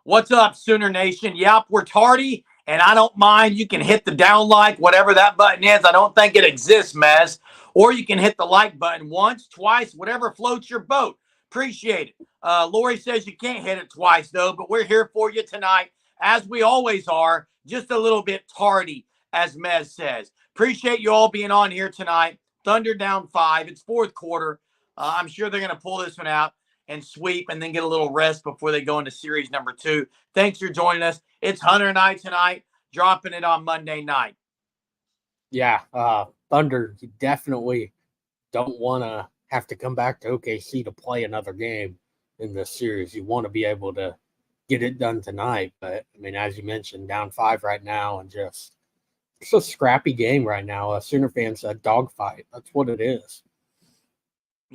What's up, Sooner Nation? Yep, we're tardy, and I don't mind. You can hit the down like, whatever that button is. I don't think it exists, Mez. Or you can hit the like button once, twice, whatever floats your boat. Appreciate it. Lori says you can't hit it twice, though, but we're here for you tonight, as we always are, just a little bit tardy, as Mez says. Appreciate you all being on here tonight. Thunder down 5. It's fourth quarter. I'm sure they're going to pull this one out and sweep and then get a little rest before they go into series number 2. Thanks for joining us. It's Hunter and I tonight, dropping it on Monday night. Yeah, Thunder, you definitely don't want to have to come back to OKC to play another game in this series. You want to be able to get it done tonight. But, I mean, as you mentioned, down 5 right now, and just it's a scrappy game right now. Sooner fans, a dogfight. That's what it is.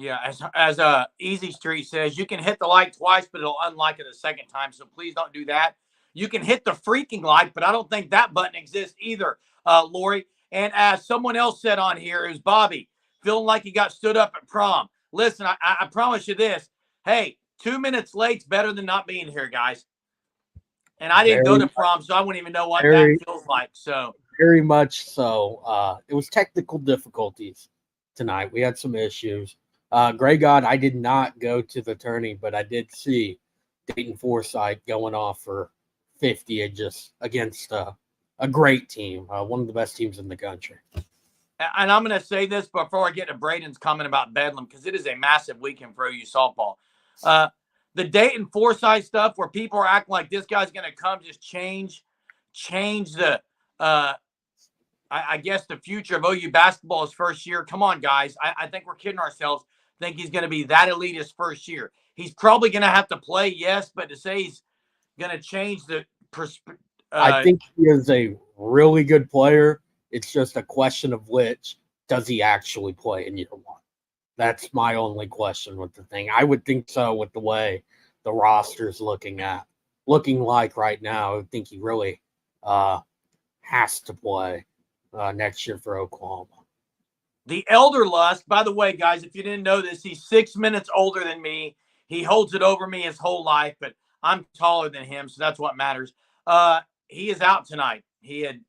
Yeah, as Easy Street says, you can hit the like twice, but it'll unlike it a second time. So please don't do that. You can hit the freaking like, but I don't think that button exists either, Lori. And as someone else said on here, is Bobby, feeling like he got stood up at prom. Listen, I promise you this. Hey, 2 minutes late's better than not being here, guys. And I didn't go to prom, so I wouldn't even know what that feels like. So very much so. It was technical difficulties tonight. We had some issues. Gray God, I did not go to the tourney, but I did see Dayton Forsyth going off for 50 against a great team, one of the best teams in the country. And I'm going to say this before I get to Braden's comment about Bedlam, because it is a massive weekend for OU softball. The Dayton Forsyth stuff where people are acting like this guy's going to come just change the I guess the future of OU basketball his first year. Come on, guys. I think we're kidding ourselves. Think he's going to be that elite his first year. He's probably going to have to play, yes, but to say he's going to change the perspective. I think he is a really good player. It's just a question of which does he actually play in year 1. That's my only question with the thing. I would think so with the way the roster's looking like right now. I would think he really has to play next year for Oklahoma. The Elder Lust, by the way, guys, if you didn't know this, he's 6 minutes older than me. He holds it over me his whole life, but I'm taller than him, so that's what matters. He is out tonight. He had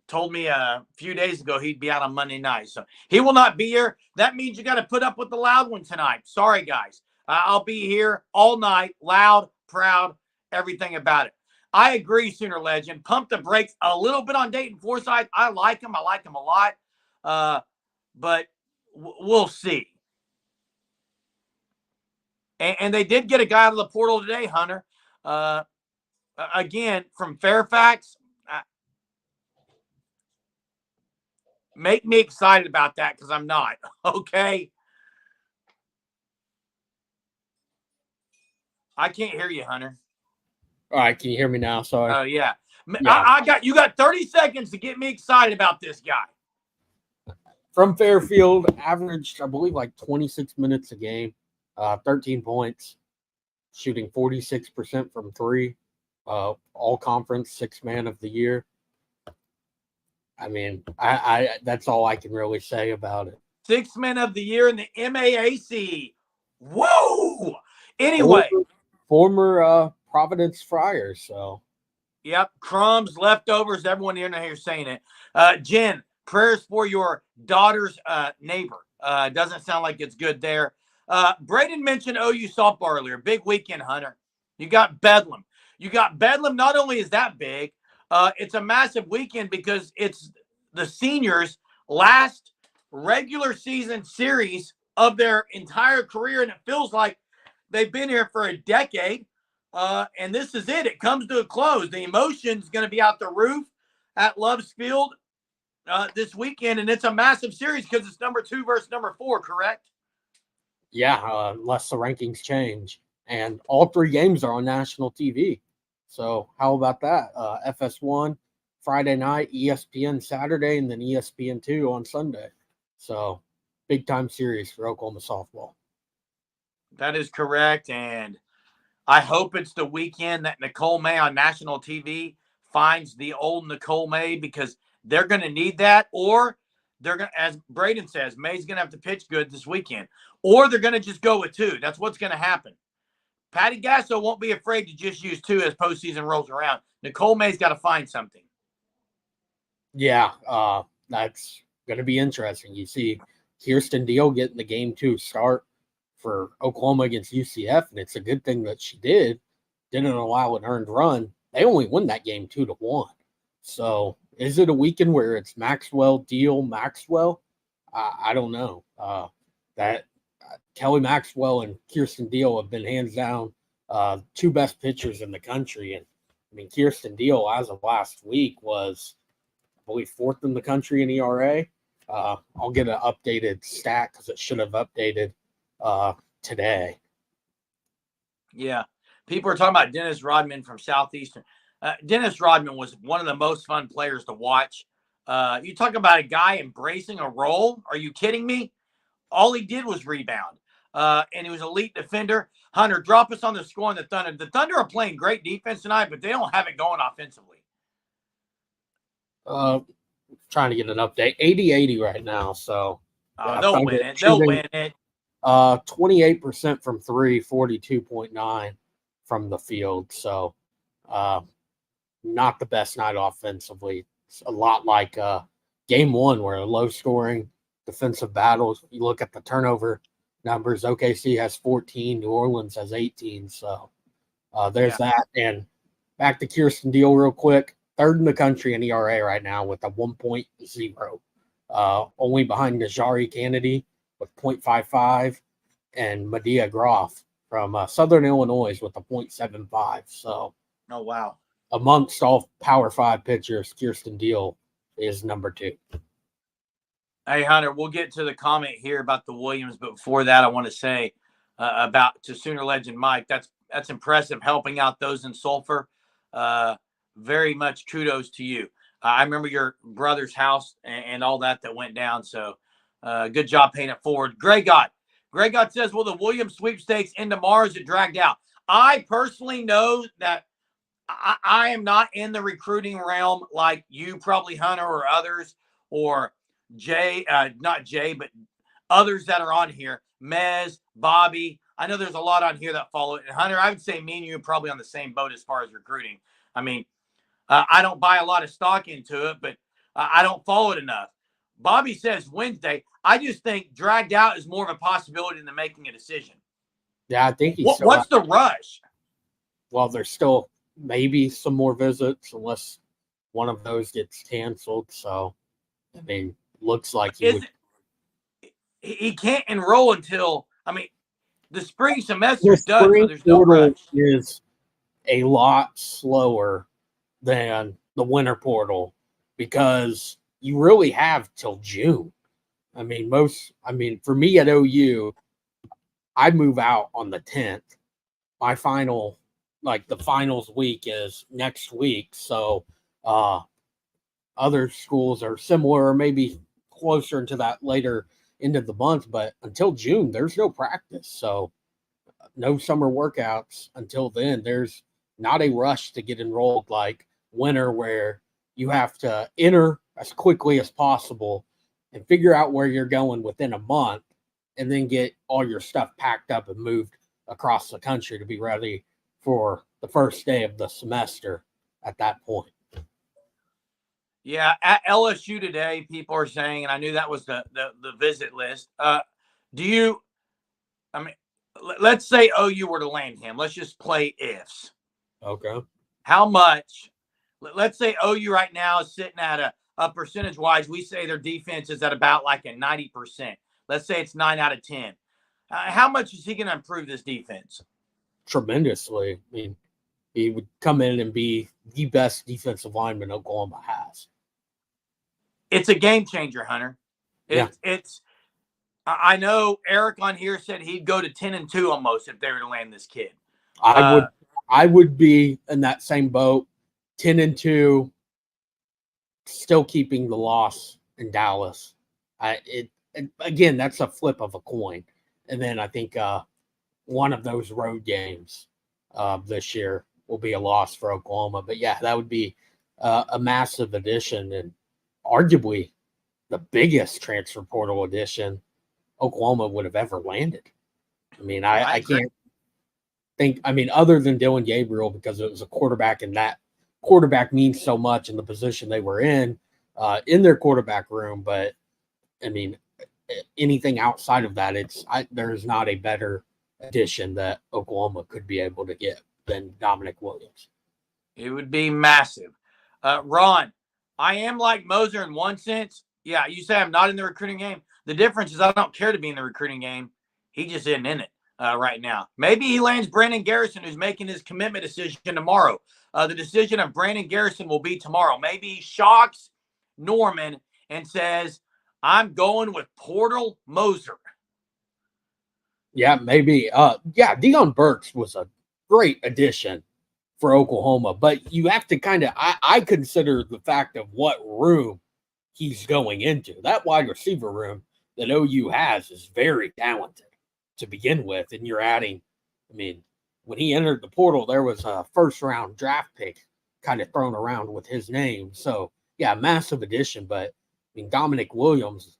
told me a few days ago he'd be out on Monday night, so he will not be here. That means you got to put up with the loud one tonight. Sorry, guys. I'll be here all night, loud, proud, everything about it. I agree, Sooner Legend. Pump the brakes a little bit on Dayton Forsyth. I like him. I like him a lot. But we'll see. And they did get a guy out of the portal today, Hunter. Again, from Fairfax. Make me excited about that because I'm not. Okay? I can't hear you, Hunter. All right, can you hear me now? Sorry. Oh, yeah. You got 30 seconds to get me excited about this guy. From Fairfield, averaged, I believe, like 26 minutes a game, 13 points, shooting 46% from 3, all conference, 6th man of the year. I mean, I that's all I can really say about it. 6th man of the year in the MAAC. Whoa! Anyway. Former Providence Friars, so. Yep, crumbs, leftovers, everyone here saying it. Jen, prayers for your daughter's neighbor. Doesn't sound like it's good there. Braden mentioned OU softball earlier. Big weekend, Hunter. You got Bedlam. Not only is that big, it's a massive weekend because it's the seniors' last regular season series of their entire career, and it feels like they've been here for a decade. And this is it. It comes to a close. The emotion's going to be out the roof at Love's Field this weekend, and it's a massive series because it's number 2 versus number 4, correct? Yeah, unless the rankings change. And all 3 games are on national TV. So how about that? FS1 Friday night, ESPN Saturday, and then ESPN2 on Sunday. So big-time series for Oklahoma softball. That is correct, and I hope it's the weekend that Nicole May on national TV finds the old Nicole May, because they're going to need that, or they're going to, as Braden says, May's going to have to pitch good this weekend, or they're going to just go with 2. That's what's going to happen. Patty Gasso won't be afraid to just use 2 as postseason rolls around. Nicole May's got to find something. Yeah, that's going to be interesting. You see Kirsten Deal getting the game 2 start for Oklahoma against UCF, and it's a good thing that she didn't allow an earned run. They only won that game 2-1. So is it a weekend where it's Maxwell, Deal, Maxwell? I don't know. That Kelly Maxwell and Kirsten Deal have been hands down 2 best pitchers in the country. And I mean, Kirsten Deal, as of last week, was, I believe, 4th in the country in ERA. I'll get an updated stat because it should have updated today. Yeah. People are talking about Dennis Rodman from Southeastern. Dennis Rodman was one of the most fun players to watch. You talk about a guy embracing a role. Are you kidding me? All he did was rebound. And he was an elite defender. Hunter, drop us on the score on the Thunder. The Thunder are playing great defense tonight, but they don't have it going offensively. Trying to get an update. 80-80 right now. So they'll win it. They'll win it. 28% from 3, 42.9 from the field. So not the best night offensively. It's a lot like game 1 where low scoring defensive battles. You look at the turnover numbers. OKC has 14. New Orleans has 18. So there's that. And back to Kirsten Deal real quick. 3rd in the country in ERA right now with a 1.0. Only behind Najari Kennedy with 0.55 and Medea Groff from Southern Illinois with a 0.75. So, oh, wow. Amongst all Power 5 pitchers, Kirsten Deal is number 2. Hey, Hunter, we'll get to the comment here about the Williams, but before that, I want to say to Sooner legend Mike, that's impressive, helping out those in Sulphur. Very much kudos to you. I remember your brother's house and all that went down, so good job paying it forward. Greg Gott says, will the Williams sweepstakes end tomorrow? Is it dragged out? I personally know that I am not in the recruiting realm like you probably, Hunter, or others, or Jay, not Jay, but others that are on here. Mez, Bobby. I know there's a lot on here that follow it. And Hunter, I would say me and you are probably on the same boat as far as recruiting. I mean, I don't buy a lot of stock into it, but I don't follow it enough. Bobby says Wednesday. I just think dragged out is more of a possibility than making a decision. Yeah, I think he's what's the rush? Well, there's still maybe some more visits unless one of those gets canceled. So, I mean, looks like he can't enroll until, I mean, the spring semester does, so there's no rush. Is a lot slower than the winter portal because you really have till June. I mean, for me at OU, I move out on the 10th. My final, the finals week is next week. So other schools are similar or maybe closer into that later end of the month. But until June, there's no practice. So no summer workouts until then. There's not a rush to get enrolled like winter where you have to enter as quickly as possible and figure out where you're going within a month and then get all your stuff packed up and moved across the country to be ready for the first day of the semester at that point. Yeah, at LSU today, people are saying, and I knew that was the visit list. Let's say OU were to land him. Let's just play ifs. Okay. How much? Let's say OU right now is sitting at a percentage-wise. We say their defense is at about like a 90%. Let's say it's 9 out of 10. How much is he going to improve this defense? Tremendously. I mean, he would come in and be the best defensive lineman Oklahoma has. It's a game changer, Hunter. It's. I know Eric on here said he'd go to 10-2 almost if they were to land this kid. I would be in that same boat, 10-2, still keeping the loss in Dallas. Again, that's a flip of a coin. And then I think one of those road games this year will be a loss for Oklahoma. But, yeah, that would be a massive addition and arguably the biggest transfer portal addition Oklahoma would have ever landed. I mean, I can't think, I mean, other than Dylan Gabriel, because it was a quarterback and that quarterback means so much in the position they were in their quarterback room. But I mean, anything outside of that, there's not a better addition that Oklahoma could be able to get than Dominic Williams. It would be massive. Ron, I am like Moser in one sense. Yeah, you say I'm not in the recruiting game. The difference is I don't care to be in the recruiting game. He just isn't in it right now. Maybe he lands Brandon Garrison, who's making his commitment decision tomorrow. The decision of Brandon Garrison will be tomorrow. Maybe he shocks Norman and says, I'm going with Portal Moser. Yeah, maybe. Deion Burks was a great addition for Oklahoma, but you have to kind of, I consider the fact of what room he's going into. That wide receiver room that OU has is very talented to begin with. And you're adding, I mean, when he entered the portal, there was a first round draft pick kind of thrown around with his name. So yeah, massive addition. But I mean, Dominic Williams,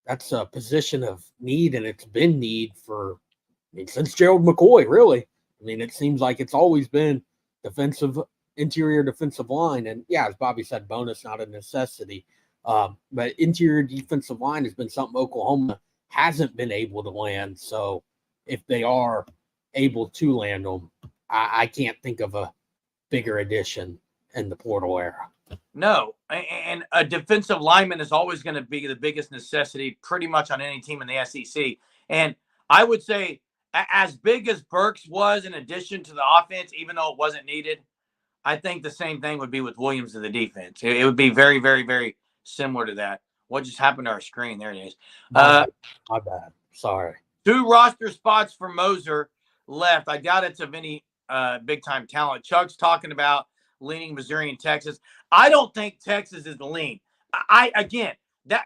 that's a position of need, and it's been need for, I mean, since Gerald McCoy, really. I mean, it seems like it's always been interior defensive line. And yeah, as Bobby said, bonus, not a necessity. But interior defensive line has been something Oklahoma hasn't been able to land. So if they are able to land them, I can't think of a bigger addition in the portal era. No, and a defensive lineman is always going to be the biggest necessity pretty much on any team in the SEC. And I would say as big as Burks was in addition to the offense, even though it wasn't needed, I think the same thing would be with Williams in the defense. It would be very, very, very similar to that. What just happened to our screen? There it is. My bad. Sorry. 2 roster spots for Moser left. I doubt it's of any big-time talent. Chuck's talking about leaning Missouri and Texas. I don't think Texas is the lean. That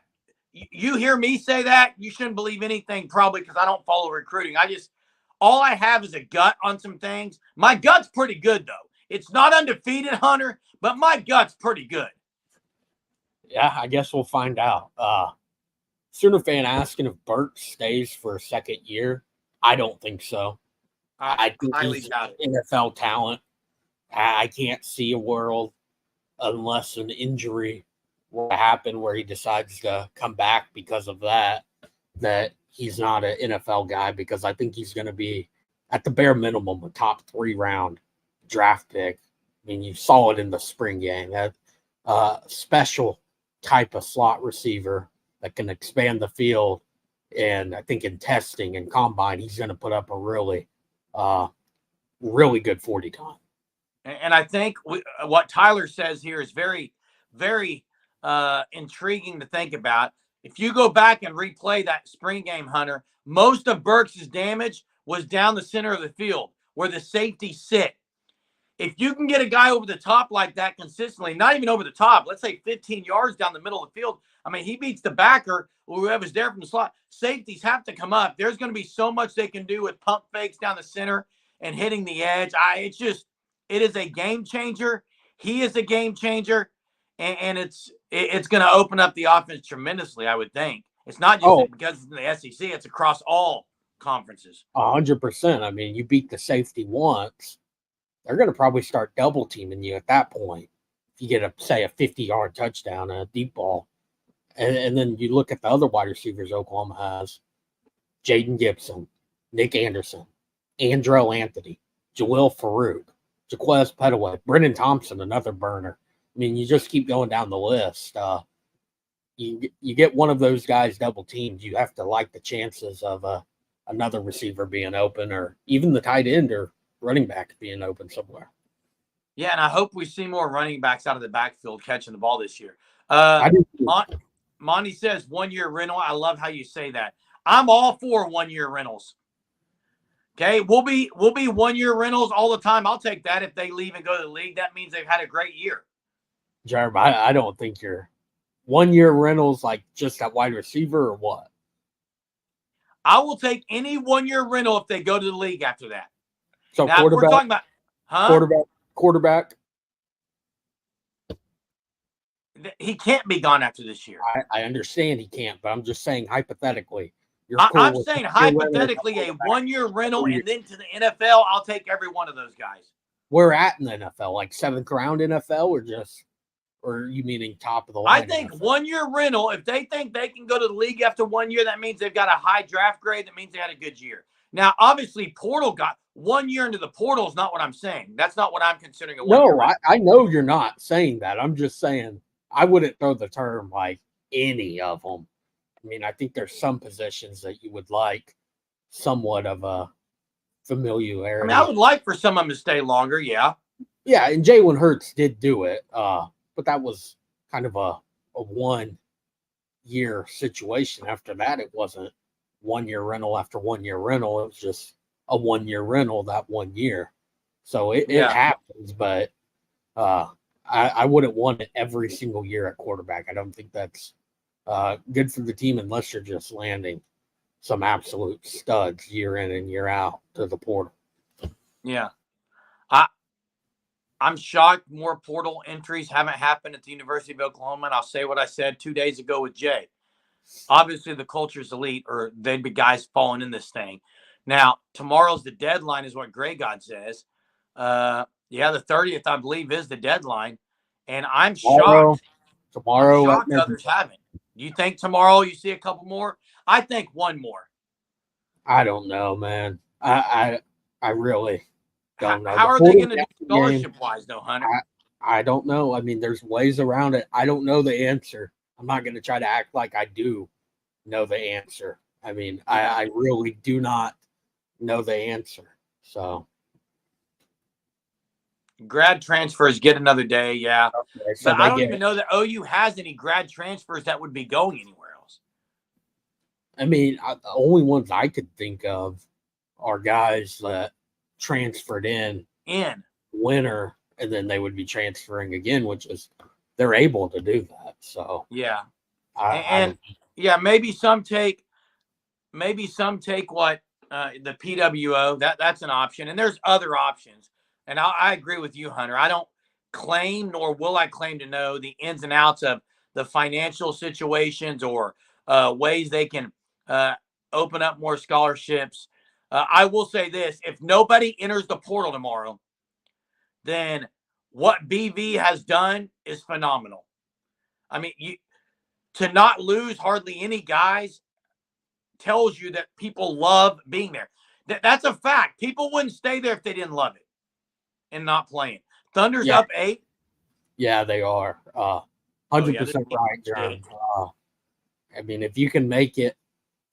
you hear me say that, you shouldn't believe anything probably because I don't follow recruiting. All I have is a gut on some things. My gut's pretty good, though. It's not undefeated, Hunter, but my gut's pretty good. Yeah, I guess we'll find out. Sooner fan asking if Burks stays for a second year. I don't think so. I think he's NFL talent. I can't see a world unless an injury will happen where he decides to come back because of that he's not an NFL guy, because I think he's going to be, at the bare minimum, a top 3 round draft pick. I mean, you saw it in the spring game. That special type of slot receiver that can expand the field. And I think in testing and combine, he's going to put up a really, really good 40 time. And I think what Tyler says here is very, very intriguing to think about. If you go back and replay that spring game, Hunter, most of Burks' damage was down the center of the field where the safeties sit. If you can get a guy over the top like that consistently, not even over the top, let's say 15 yards down the middle of the field, I mean, he beats the backer or whoever's there from the slot. Safeties have to come up. There's going to be so much they can do with pump fakes down the center and hitting the edge. It is a game changer. He is a game changer, and it's going to open up the offense tremendously, I would think. It's not just because it's in the SEC. It's across all conferences. 100%. I mean, you beat the safety once, they're going to probably start double teaming you at that point. If you get a 50-yard touchdown and a deep ball. And then you look at the other wide receivers Oklahoma has: Jaden Gibson, Nick Anderson, Andrell Anthony, Jalil Farouk, Jaquez Petaway, Brennan Thompson, another burner. I mean, you just keep going down the list. You get one of those guys double teamed, you have to like the chances of another receiver being open, or even the tight end or running back being open somewhere. Yeah, and I hope we see more running backs out of the backfield catching the ball this year. Monty says 1-year rental. I love how you say that. I'm all for 1-year rentals. Okay, we'll be 1-year rentals all the time. I'll take that. If they leave and go to the league, that means they've had a great year. Jeremy, I don't think you're 1-year rentals like just that wide receiver or what? I will take any 1-year rental if they go to the league after that. So now, quarterback, we're talking about quarterback. He can't be gone after this year. I understand he can't, but I'm just saying hypothetically, You're I'm cool with saying you're letting a hypothetically a quarterback 1-year rental career. and then to the NFL, I'll take every one of those guys. We're at in the NFL, like 7th round NFL, or are you meaning top of the I line? think NFL? 1-year rental, if they think they can go to the league after 1 year, that means they've got a high draft grade. That means they had a good year. Now, obviously, portal got 1 year into the portal is not what I'm saying. That's not what I'm considering a 1-year No, rental. I know you're not saying that. I'm just saying I wouldn't throw the term like any of them. I mean, I think there's some positions that you would like somewhat of a familiarity. I mean, I would like for some of them to stay longer, yeah. Yeah, and Jalen Hurts did do it, but that was kind of a 1-year situation. After that, it wasn't 1-year rental after 1-year rental. It was just a 1-year rental that 1 year. So it happens, but I wouldn't want it every single year at quarterback. I don't think that's good for the team unless you're just landing some absolute studs year in and year out to the portal. Yeah. I'm shocked more portal entries haven't happened at the University of Oklahoma, and I'll say what I said 2 days ago with Jay. Obviously, the culture's elite, or they'd be guys falling in this thing. Now, tomorrow's the deadline, is what Grey God says. The 30th, I believe, is the deadline, and I'm shocked. Tomorrow, I'm shocked others haven't. Do you think tomorrow you see a couple more? I think one more. I don't know, man. I really don't know. How are they going to do scholarship-wise, though, Hunter? I don't know. I mean, there's ways around it. I don't know the answer. I'm not going to try to act like I do know the answer. I mean, I really do not know the answer. So, grad transfers get another day, yeah. Okay, so but I don't even know that OU has any grad transfers that would be going anywhere else. I mean, the only ones I could think of are guys that transferred in winter, and then they would be transferring again, which is they're able to do that. So yeah, maybe some take what the PWO. That's an option, and there's other options. And I agree with you, Hunter. I don't claim, nor will I claim to know the ins and outs of the financial situations or ways they can open up more scholarships. I will say this: if nobody enters the portal tomorrow, then what BV has done is phenomenal. I mean, to not lose hardly any guys tells you that people love being there. That's a fact. People wouldn't stay there if they didn't love it and not playing. Thunder's up 8. Yeah, they are. 100% right, John. I mean, if you can make it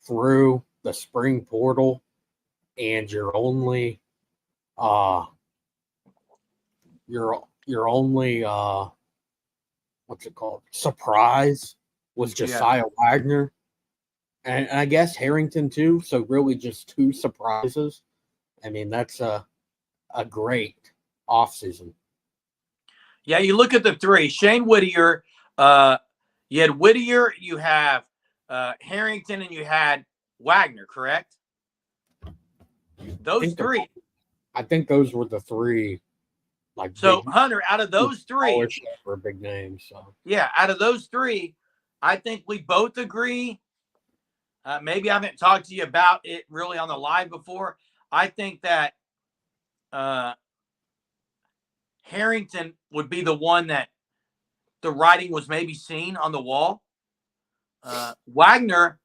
through the spring portal and your only what's it called? Surprise was Josiah Wagner. And I guess Harrington too. So really just 2 surprises. I mean, that's a great offseason. Yeah, you look at the 3. Shane Whittier, you had Whittier, you have Harrington, and you had Wagner, correct? Those 3. I think those were the 3. So, Hunter, out of those 3, were big names. So yeah, out of those 3, I think we both agree. Maybe I haven't talked to you about it really on the live before. I think that Harrington would be the one that the writing was maybe seen on the wall. Whittier,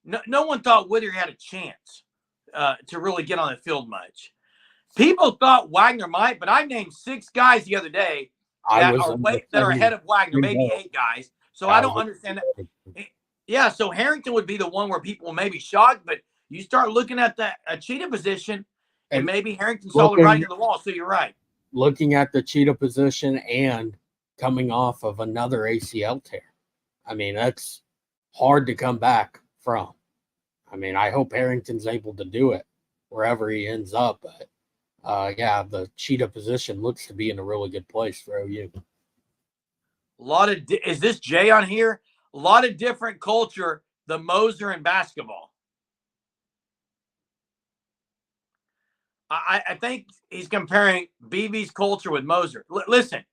no one thought Whittier had a chance to really get on the field much. People thought Wagner might, but I named 6 guys the other day that are ahead of Wagner, maybe 8 guys. So I don't understand that. Yeah, so Harrington would be the one where people may be shocked, but you start looking at a cheetah position, and maybe Harrington saw the writing on the wall. So you're right. Looking at the cheetah position and coming off of another ACL tear. I mean, that's hard to come back from. I mean, I hope Harrington's able to do it wherever he ends up. But, the cheetah position looks to be in a really good place for OU. Is this Jay on here? A lot of different culture, the Moser in basketball. I think he's comparing BV's culture with Moser. Listen,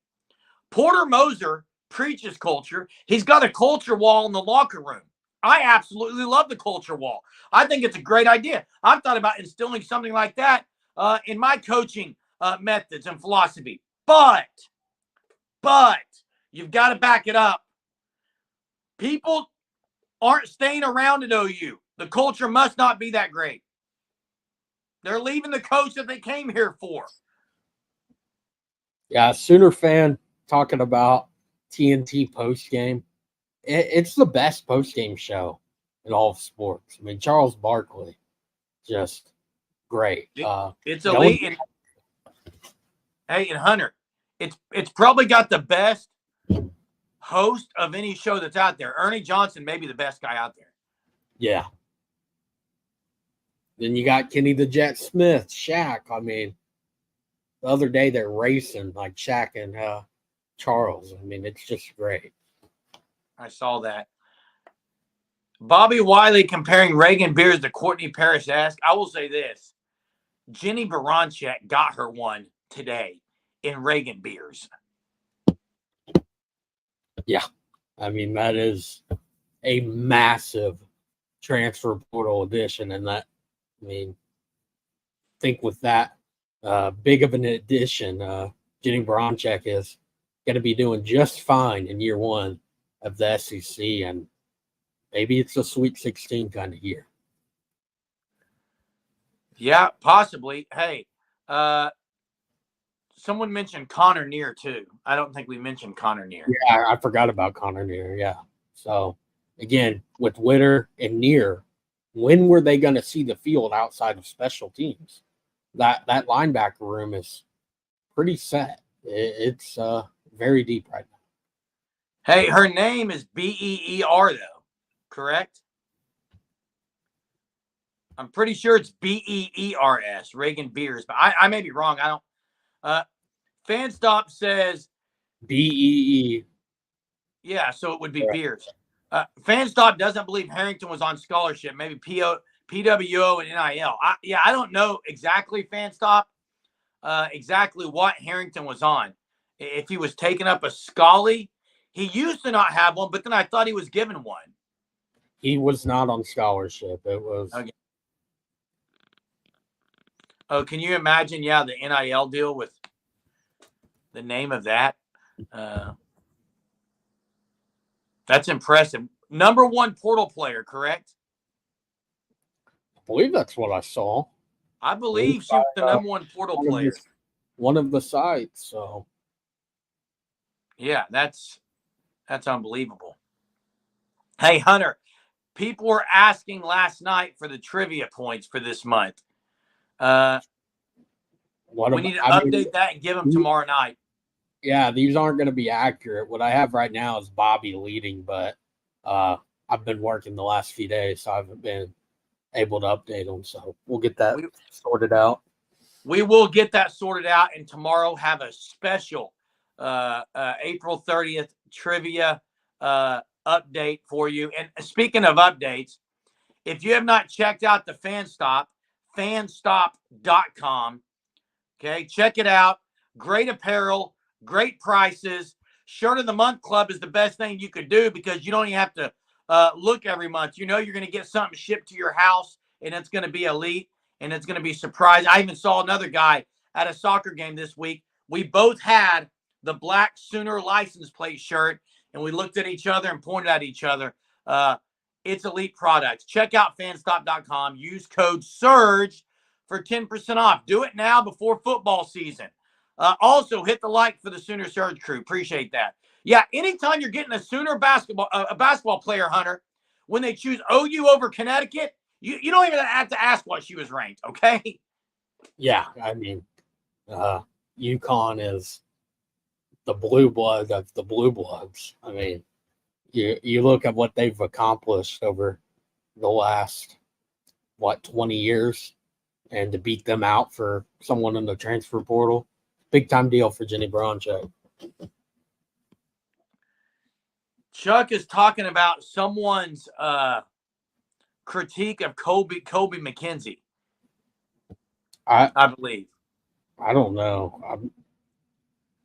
Porter Moser preaches culture. He's got a culture wall in the locker room. I absolutely love the culture wall. I think it's a great idea. I've thought about instilling something like that in my coaching methods and philosophy. But you've got to back it up. People aren't staying around at OU. The culture must not be that great. They're leaving the coach that they came here for. Yeah, Sooner fan talking about TNT postgame. It's the best postgame show in all of sports. I mean, Charles Barkley, just great. It's elite. And Hunter, it's probably got the best host of any show that's out there. Ernie Johnson may be the best guy out there. Yeah. Then you got Kenny the Jet Smith, Shaq. I mean, the other day they're racing like Shaq and Charles. I mean, it's just great. I saw that. Bobby Wiley comparing Reagan Beers to Courtney Parrish-Ask. I will say this. Jenny Baranchek got her one today in Reagan Beers. Yeah. I mean, that is a massive transfer portal addition. And that, I mean, I think with that big of an addition, Jenny Baranchek is going to be doing just fine in year one of the SEC. And maybe it's a Sweet 16 kind of year. Yeah, possibly. Hey, someone mentioned Connor Neer, too. I don't think we mentioned Connor Neer. Yeah, I forgot about Connor Neer, yeah. So, again, with Witter and Neer, when were they going to see the field outside of special teams? That linebacker room is pretty set. It's very deep right now. Hey, her name is Beer, though, correct? I'm pretty sure it's Beers, Reagan Beers, but I may be wrong. I don't. Fanstop says Bee. Yeah, so it would be Beers. Fanstop doesn't believe Harrington was on scholarship. Maybe PWO and NIL. I don't know exactly, Fanstop, exactly what Harrington was on. If he was taking up a Scully, he used to not have one, but then I thought he was given one. He was not on scholarship. It was. Okay. Oh, can you imagine? Yeah, the NIL deal with the name of that. That's impressive. Number one portal player, correct? I believe that's what I saw. I believe she was the number one portal player. One of the sites. So, yeah, that's unbelievable. Hey, Hunter, people were asking last night for the trivia points for this month. We need to update that and give them tomorrow night. Yeah, these aren't going to be accurate. What I have right now is Bobby leading, but I've been working the last few days, so I haven't been able to update them. So we'll get that sorted out. We will get that sorted out, and tomorrow have a special April 30th trivia update for you. And speaking of updates, if you have not checked out the fanstop.com, okay, check it out. Great apparel, great prices. Shirt of the Month Club is the best thing you could do because you don't even have to look every month. You know you're going to get something shipped to your house, and it's going to be elite, and it's going to be surprising. I even saw another guy at a soccer game this week. We both had the black Sooner license plate shirt, and we looked at each other and pointed at each other. It's elite products. Check out fanstop.com. Use code SURGE for 10% off. Do it now before football season. Also, hit the like for the Sooner Surge crew. Appreciate that. Yeah, anytime you're getting a Sooner basketball player, Hunter, when they choose OU over Connecticut, you don't even have to ask what she was ranked, okay? Yeah, I mean, UConn is the blue blood of the blue bloods. I mean, you look at what they've accomplished over the last, 20 years, and to beat them out for someone in the transfer portal, big time deal for Jenny Baranchek. Chuck is talking about someone's critique of Kobe McKenzie. I believe. I don't know.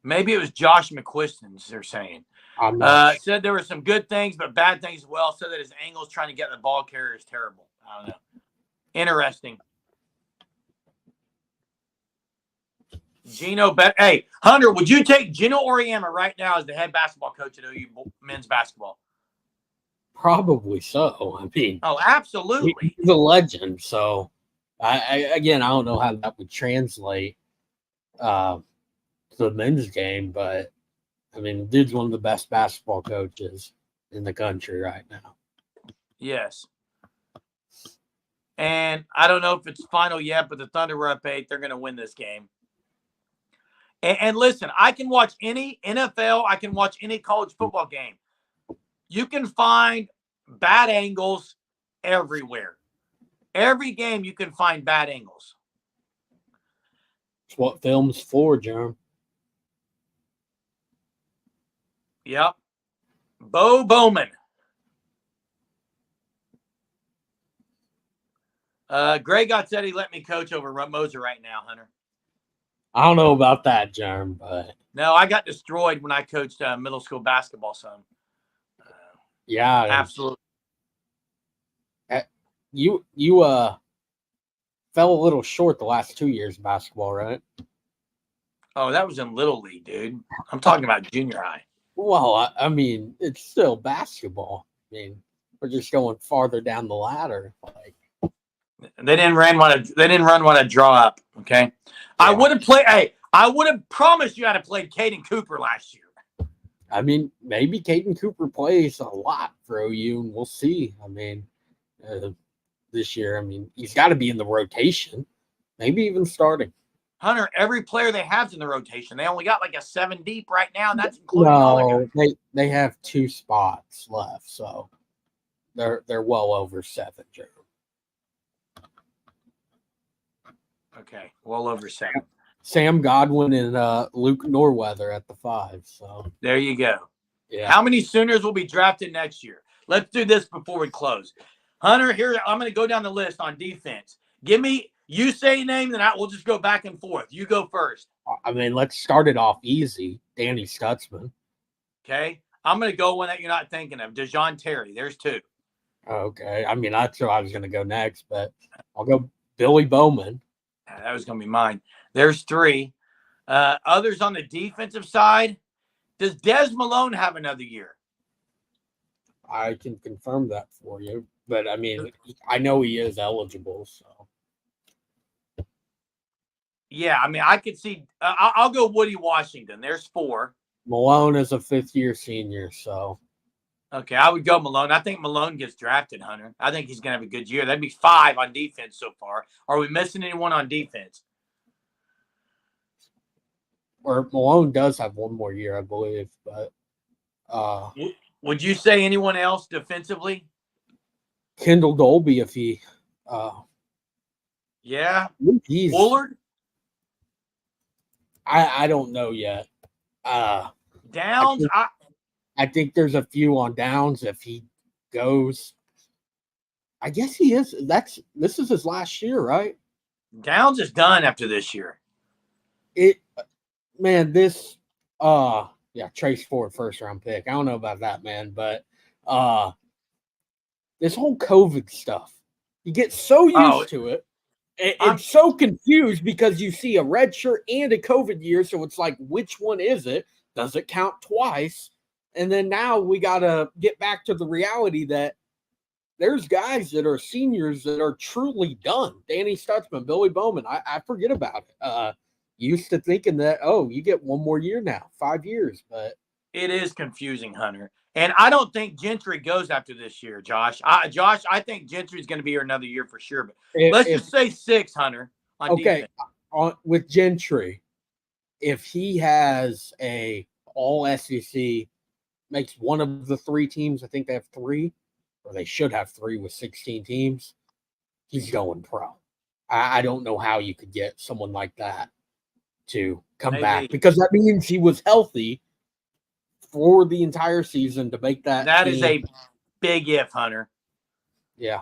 Maybe it was Josh McQuiston's, they're saying. I'm not Said there were some good things, but bad things as well. Said that his angles trying to get the ball carrier is terrible. I don't know. Interesting. Gino, hey, Hunter, would you take Gino Auriemma right now as the head basketball coach at OU men's basketball? probably so. I mean, Oh, absolutely. he's a legend. So, I don't know how that would translate to the men's game, but I mean, dude's one of the best basketball coaches in the country right now. Yes. And I don't know if it's final yet, but the Thunder were up 8. They're going to win this game. And listen, I can watch any NFL. I can watch any college football game. You can find bad angles everywhere. Every game you can find bad angles. It's what film's for, Jerm. Yep. Bo Bowman. Greg got said he let me coach over Moser right now, Hunter. I don't know about that, Jerm, but no, I got destroyed when I coached middle school basketball. Son. Yeah, absolutely. You fell a little short the last 2 years of basketball, right? Oh, that was in Little League, dude. I'm talking about junior high. Well, I mean, it's still basketball. I mean, we're just going farther down the ladder. Like they didn't run one to draw up. Okay, yeah. I would have played. Hey, I would have promised you I'd have played Caden Cooper last year. I mean, maybe Caden Cooper plays a lot for OU, and we'll see. I mean, this year, I mean, he's got to be in the rotation, maybe even starting. Hunter, every player they have is in the rotation. They only got like a 7 deep right now, and that's including all they have 2 spots left, so they're well over 7, Joe. Okay, well over 7. Sam Godwin and Luke Norweather at the 5. So there you go. Yeah. How many Sooners will be drafted next year? Let's do this before we close. Hunter, here I'm going to go down the list on defense. Give me. You say a name, then we'll just go back and forth. You go first. I mean, let's start it off easy. Danny Stutzman. Okay. I'm going to go one that you're not thinking of. DeJoun Terry. There's 2. Okay. I mean, that's who I was going to go next, but I'll go Billy Bowman. That was going to be mine. There's 3. Others on the defensive side. Does Des Malone have another year? I can confirm that for you, but I mean, I know he is eligible, so. Yeah, I mean, I could see. I'll go Woody Washington. There's 4. Malone is a 5th-year senior, so. Okay, I would go Malone. I think Malone gets drafted, Hunter. I think he's going to have a good year. That'd be 5 on defense so far. Are we missing anyone on defense? Or Malone does have 1 more year, I believe, but. Would you say anyone else defensively? Kendall Dolby, if he. Yeah. He's Woolard? I don't know yet. Downs? I think there's a few on Downs if he goes. I guess he is. This is his last year, right? Downs is done after this year. Trace Ford 1st-round pick. I don't know about that, man, but this whole COVID stuff, you get so used to it. I'm so confused because you see a red shirt and a COVID year, so it's like, which one is it? Does it count twice? And then now we got to get back to the reality that there's guys that are seniors that are truly done. Danny Stutzman, Billy Bowman, I forget about it. Used to thinking that, you get 1 more year now, 5 years, but it is confusing, Hunter. And I don't think Gentry goes after this year, Josh. I think Gentry's going to be here another year for sure. But let's just say 6, Hunter. On defense. With Gentry, if he has a all SEC, makes one of the 3 teams, I think they have 3, or they should have 3 with 16 teams, he's going pro. I don't know how you could get someone like that to come back, because that means he was healthy for the entire season to make that. That is a big if, Hunter. Yeah.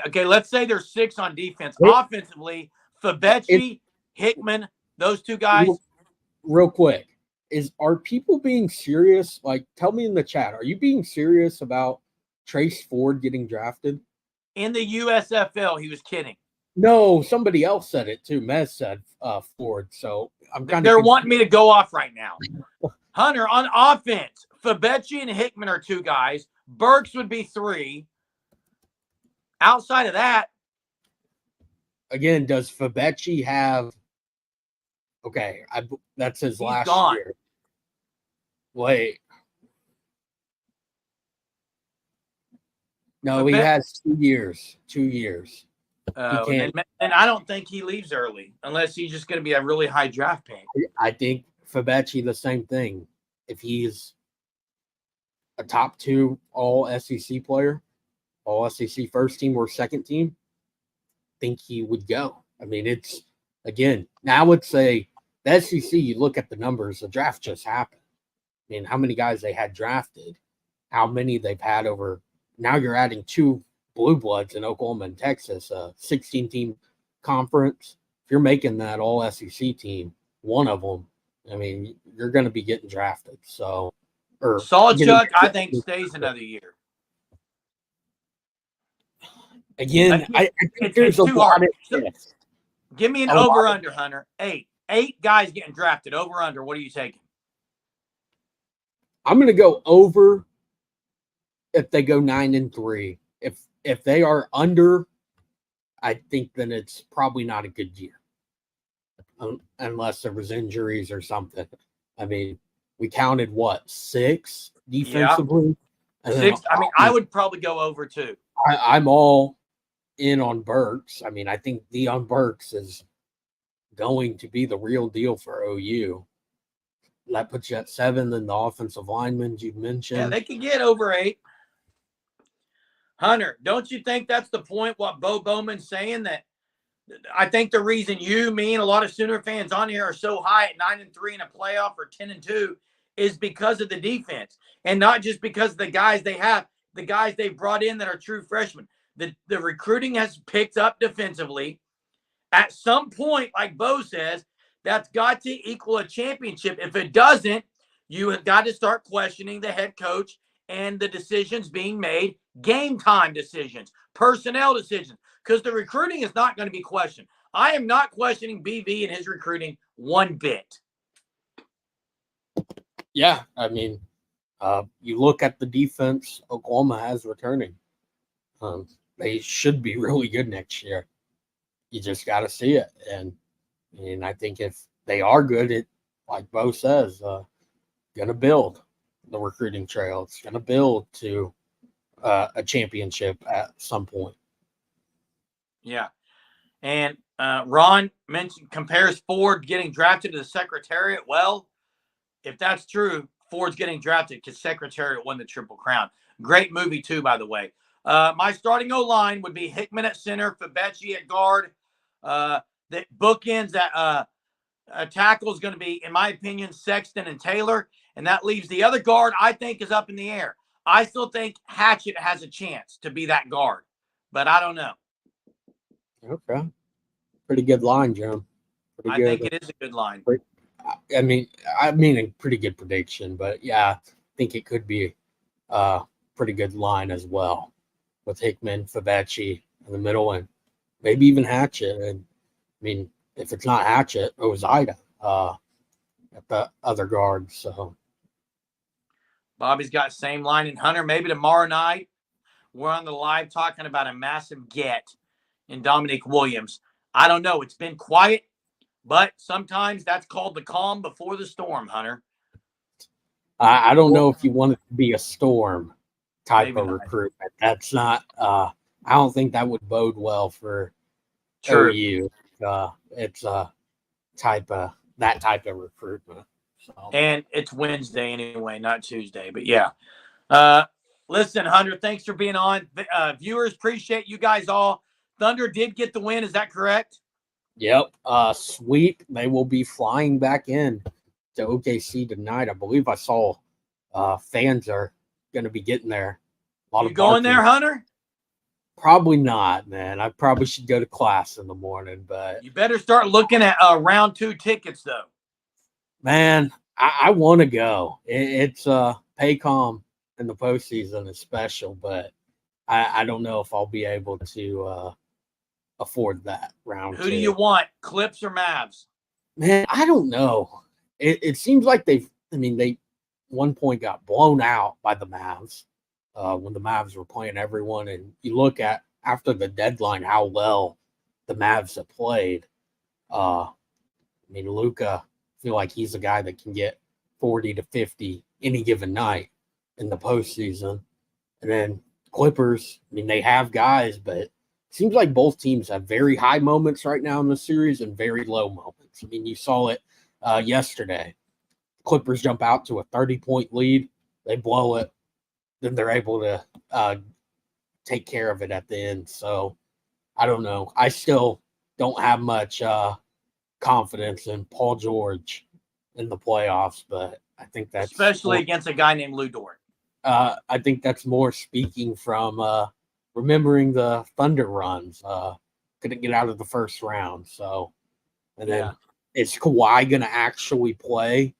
Okay, let's say there's 6 on defense. Offensively, Fabechi, Hickman, those 2 guys. Real quick, are people being serious? Like, tell me in the chat, are you being serious about Trace Ford getting drafted? In the USFL, he was kidding. No, somebody else said it too. Mez said Ford. So I'm kind of. They're wanting me to go off right now. Hunter, on offense, Fabechi and Hickman are 2 guys. Burks would be 3. Outside of that, again, does Fabechi have? Okay, that's his last gone. year. Wait. No, he has 2 years. 2 years. And I don't think he leaves early unless he's just going to be a really high draft pick. I think Fabechi the same thing. If he's a top 2 all SEC player, all SEC first team or second team, I think he would go. I mean, it's again, now it's the SEC, you look at the numbers, the draft just happened. I mean, how many guys they had drafted, how many they've had over. Now you're adding 2 blue bloods in Oklahoma and Texas, a 16-team conference. If you're making that all SEC team, one of them, I mean, you're going to be getting drafted. So, Sawchuk, I think, stays another year. Again, I think there's a lot of ifs. Give me an over-under, Hunter. 8 guys getting drafted. Over-under. What are you taking? I'm going to go over if they go 9-3. If they are under, I think then it's probably not a good year, unless there was injuries or something. I mean, we counted 6 defensively. Yeah. 6. I mean, I would probably go over 2. I'm all in on Burks. I mean, I think Dion Burks is going to be the real deal for OU. That puts you at 7. Then the offensive linemen you mentioned. Yeah, they could get over 8. Hunter, don't you think that's the point, what Bo Bowman's saying? That I think the reason you, me, and a lot of Sooner fans on here are so high at 9-3 in a playoff or 10-2 is because of the defense. And not just because of the guys they have, the guys they've brought in that are true freshmen. The recruiting has picked up defensively. At some point, like Bo says, that's got to equal a championship. If it doesn't, you have got to start questioning the head coach and the decisions being made, game time decisions, personnel decisions, because the recruiting is not going to be questioned. I am not questioning BV and his recruiting one bit. Yeah, I mean, you look at the defense Oklahoma has returning. They should be really good next year. You just got to see it. And I think if they are good, it, like Bo says, going to build the recruiting trail. It's going to build to a championship at some point. Yeah. And Ron compares Ford getting drafted to the Secretariat. Well, if that's true, Ford's getting drafted because Secretariat won the Triple Crown. Great movie, too, by the way. My starting O-line would be Hickman at center, Fabechi at guard. The bookends that tackle is going to be, in my opinion, Sexton and Taylor. And that leaves the other guard I think is up in the air. I still think Hatchett has a chance to be that guard, but I don't know. Okay. Pretty good line, Jim. I think it is a good line. I mean a pretty good prediction, but yeah, I think it could be a pretty good line as well with Hickman, Fabechi in the middle, and maybe even Hatchett. And I mean, if it's not Hatchett, Ozida at the other guard. So Bobby's got same line in Hunter. Maybe tomorrow night we're on the live talking about a massive get in Dominic Williams. I don't know. It's been quiet, but sometimes that's called the calm before the storm, Hunter. I don't know if you want it to be a storm type of recruitment. That's not I don't think that would bode well for OU. It's that type of recruitment. So. And it's Wednesday anyway, not Tuesday. But yeah. Listen, Hunter, thanks for being on. Viewers, appreciate you guys all. Thunder did get the win. Is that correct? Yep. Sweet. They will be flying back in to OKC tonight. I believe I saw fans are going to be getting there. You going there, Hunter? Probably not, man. I probably should go to class in the morning, but you better start looking at round 2 tickets, though. Man, I want to go. It's Paycom in the postseason is special, but I don't know if I'll be able to afford that round Who do two. you want, Clips or Mavs? Man, I don't know. It seems like they one point got blown out by the Mavs when the Mavs were playing everyone. And you look at after the deadline how well the Mavs have played. Luka, I feel like he's a guy that can get 40 to 50 any given night in the postseason. And then Clippers, they have guys, but it seems like both teams have very high moments right now in the series and very low moments. You saw it yesterday. Clippers jump out to a 30-point lead. They blow it. Then they're able to take care of it at the end. So, I don't know. I still don't have much confidence in Paul George in the playoffs, but I think that's especially against a guy named Lou Dort. I think that's more speaking from remembering the Thunder runs. Couldn't get out of the first round, so and then is Kawhi going to actually play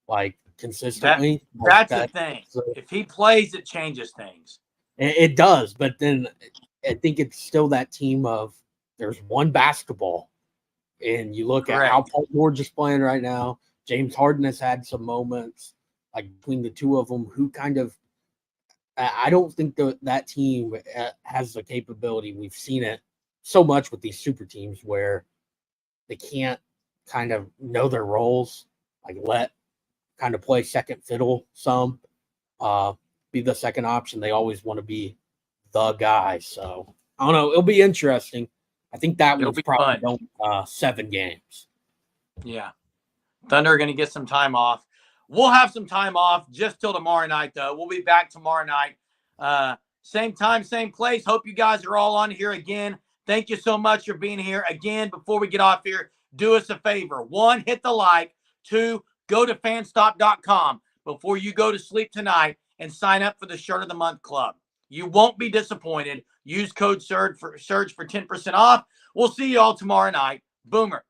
like consistently? That's the thing. If he plays, it changes things. It does, but then I think it's still that team of there's one basketball. And you look at how Paul George is playing right now. James Harden has had some moments like between the two of them who kind of I don't think that team has the capability. We've seen it so much with these super teams where they can't kind of know their roles, like let kind of play second fiddle some, be the second option. They always want to be the guy. So I don't know. It'll be interesting. I think that was probably 7 games. Yeah. Thunder are going to get some time off. We'll have some time off just till tomorrow night, though. We'll be back tomorrow night. Same time, same place. Hope you guys are all on here again. Thank you so much for being here. Again, before we get off here, do us a favor. 1, hit the like. 2, go to fanstop.com before you go to sleep tonight and sign up for the Shirt of the Month Club. You won't be disappointed. Use code SURGE for 10% off. We'll see you all tomorrow night. Boomer.